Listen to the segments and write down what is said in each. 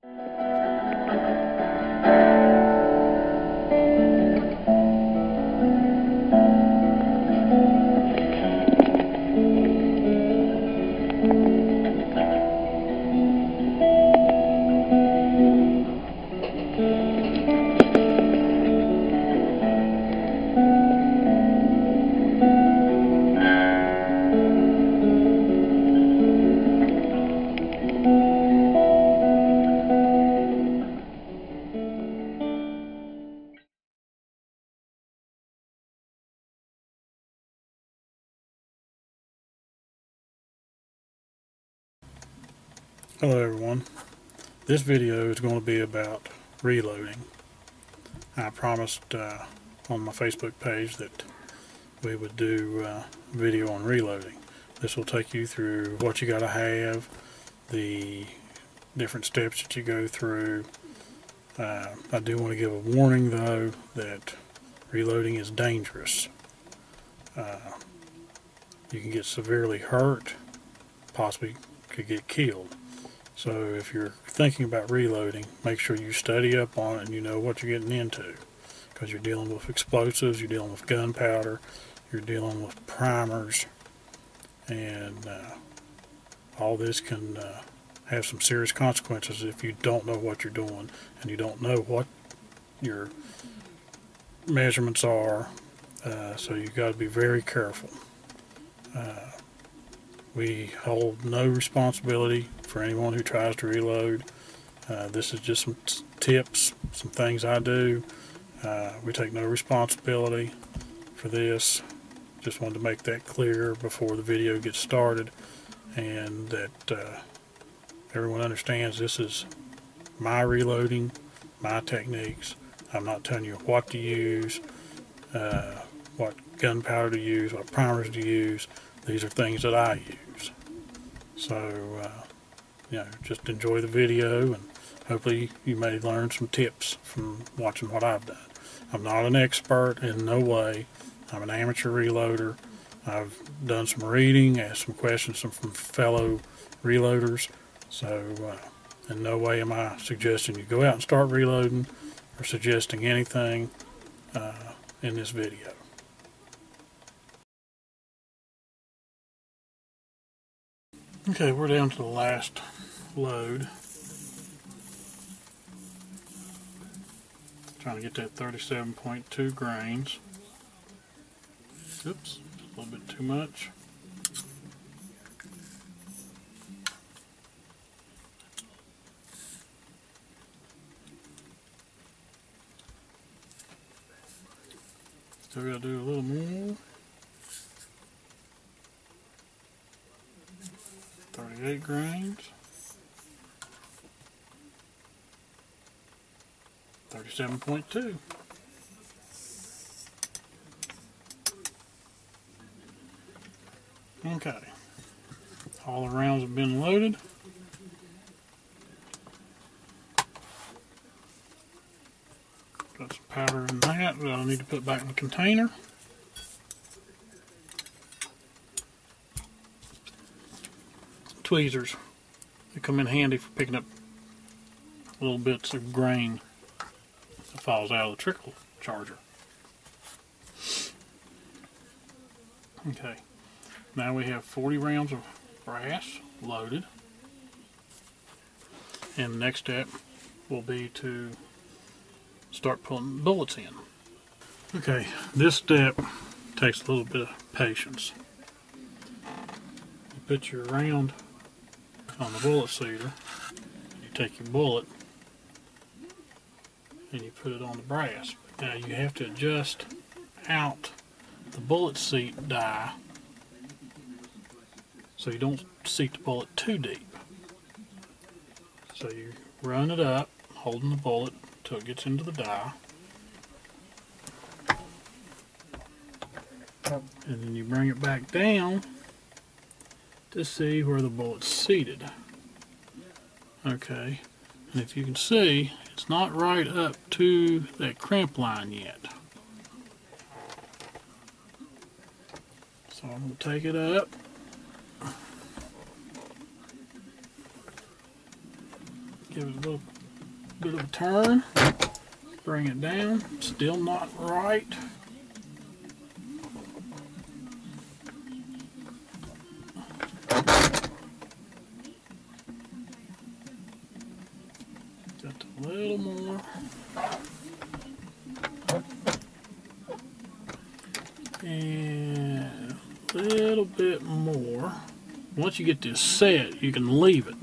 Hello everyone, this video is going to be about reloading. I promised on my Facebook page that we would do a video on reloading. This will take you through what you got to have, the different steps that you go through. I do want to give a warning though that reloading is dangerous. You can get severely hurt, possibly could get killed. So if you're thinking about reloading, make sure you study up on it and you know what you're getting into, because you're dealing with explosives, you're dealing with gunpowder, you're dealing with primers, and all this can have some serious consequences if you don't know what you're doing and you don't know what your measurements are. So you've got to be very careful. We hold no responsibility for anyone who tries to reload. This is just some tips, some things I do. We take no responsibility for this. Just wanted to make that clear before the video gets started, and that everyone understands this is my reloading, my techniques. I'm not telling you what to use, what gunpowder to use, what primers to use. These are things that I use. So, just enjoy the video, and hopefully you may learn some tips from watching what I've done. I'm not an expert in no way. I'm an amateur reloader. I've done some reading, asked some questions from fellow reloaders. So, in no way am I suggesting you go out and start reloading or suggesting anything in this video. Okay, we're down to the last load. Trying to get that 37.2 grains. Oops, a little bit too much. Still gotta do a little more. 38 grains. 37.2. Okay. All the rounds have been loaded. Got some powder in that I'll need to put back in the container. Tweezers. They come in handy for picking up little bits of grain that falls out of the trickle charger. Okay, now we have 40 rounds of brass loaded, and the next step will be to start putting bullets in. Okay, this step takes a little bit of patience. You put your round on the bullet seater, you take your bullet and you put it on the brass. Now you have to adjust out the bullet seat die so you don't seat the bullet too deep. So you run it up, holding the bullet until it gets into the die, and then you bring it back down to see where the bullet's seated. Okay, and if you can see, it's not right up to that crimp line yet. So I'm going to take it up. Give it a little bit of a turn. Bring it down. Still not right. Just a little more. And a little bit more. Once you get this set, you can leave it.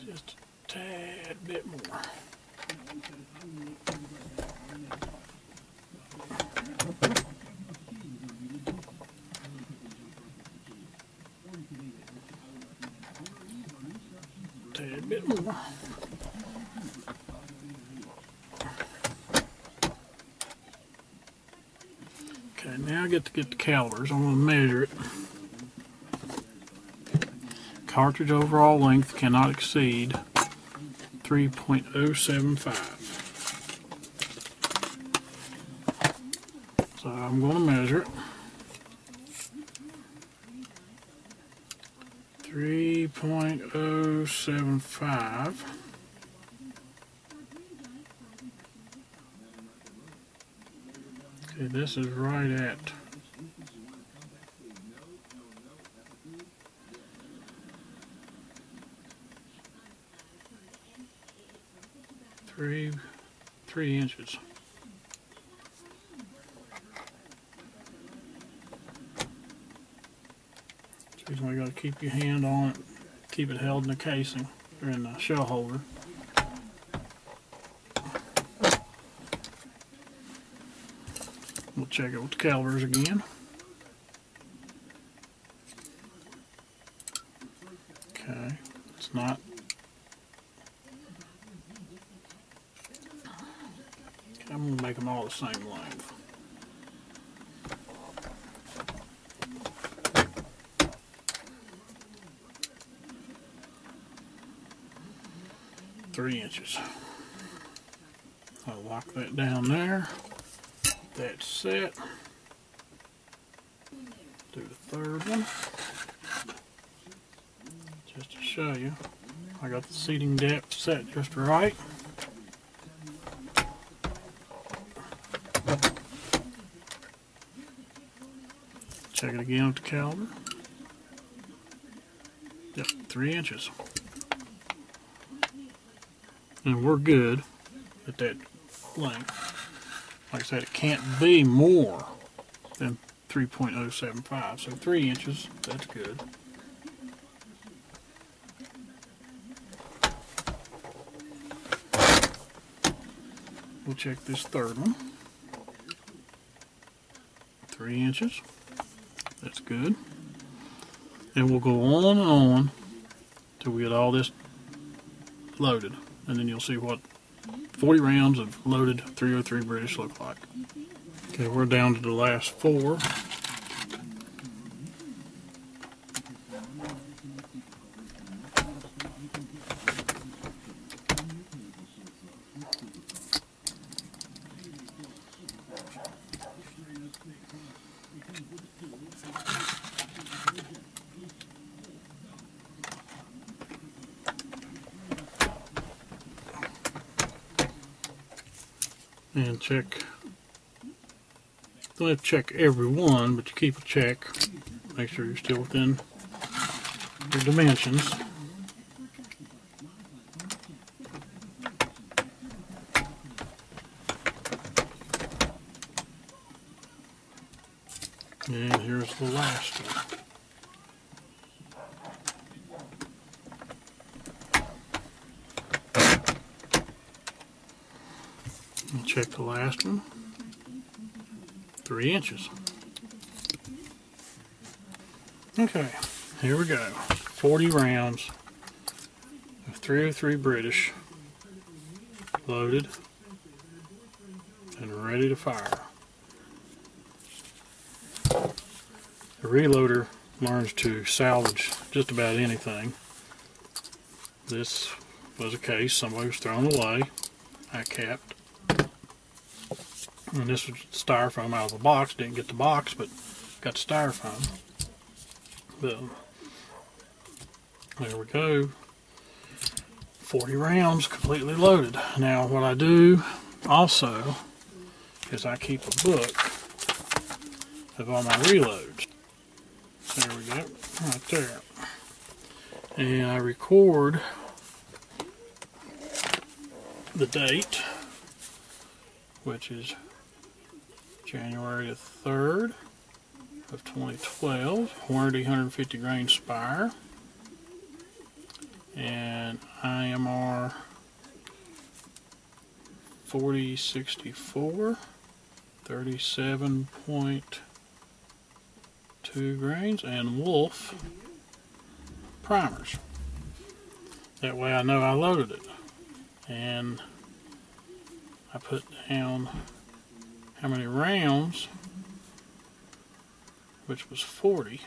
Just a tad bit more. Tad bit more. Okay, now I get to get the calipers. I'm going to measure it. Cartridge overall length cannot exceed 3.075. So I'm going to measure it. 3.075. Okay, this is right at 3 inches. That's why you got to keep your hand on it, keep it held in the casing or in the shell holder. We'll check it with the calipers again. Okay, it's not. Okay, I'm going to make them all the same length. Three inches. I'll lock that down there. That's set. Do the third one. Just to show you, I got the seating depth set just right. Check it again with the caliper. Yep, 3 inches. And we're good at that length. Like I said, it can't be more than 3.075. So 3 inches, that's good. We'll check this third one. 3 inches. That's good. And we'll go on and on till we get all this loaded. And then you'll see what 40 rounds of loaded 303 British look like. Okay, we're down to the last 4. And check, don't have to check every one, but you keep a check, make sure you're still within your dimensions. And here's the last one. Check the last one. 3 inches. Okay, here we go. 40 rounds of 303 British loaded and ready to fire. The reloader learns to salvage just about anything. This was a case somebody was throwing away. I kept. And this was styrofoam out of the box. Didn't get the box, but got the styrofoam. But there we go. 40 rounds completely loaded. Now what I do also is I keep a book of all my reloads. There we go, right there. And I record the date, which is January the 3rd of 2012, Hornady 150 grain Spire, and IMR 4064, 37.2 grains, and Wolf primers. That way I know I loaded it. And I put down how many rounds, which was 40.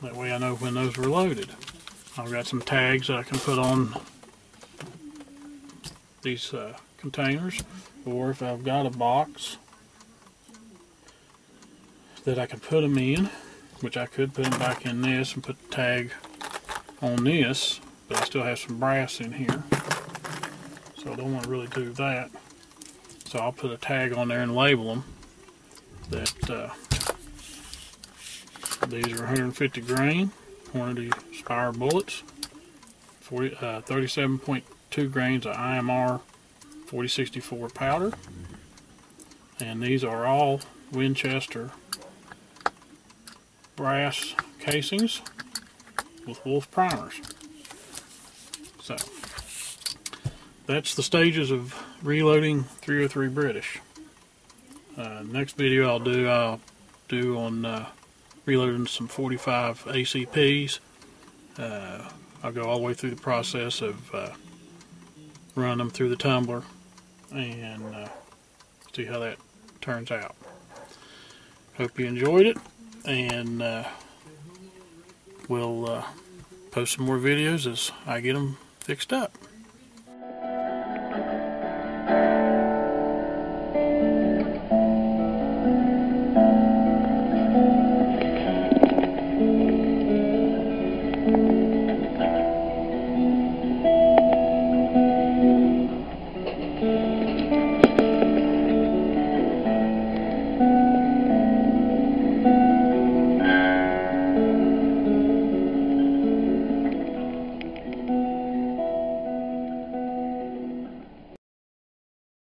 That way I know when those were loaded. I've got some tags that I can put on these containers, or if I've got a box that I can put them in, which I could put them back in this and put the tag on this, but I still have some brass in here, so I don't want to really do that. So I'll put a tag on there and label them that these are 150 grain Hornady Spire bullets, 37.2 grains of IMR 4064 powder, and these are all Winchester brass casings with Wolf primers. So that's the stages of reloading 303 British. Next video I'll do on reloading some 45 ACPs. I'll go all the way through the process of running them through the tumbler and see how that turns out. Hope you enjoyed it, and we'll post some more videos as I get them fixed up.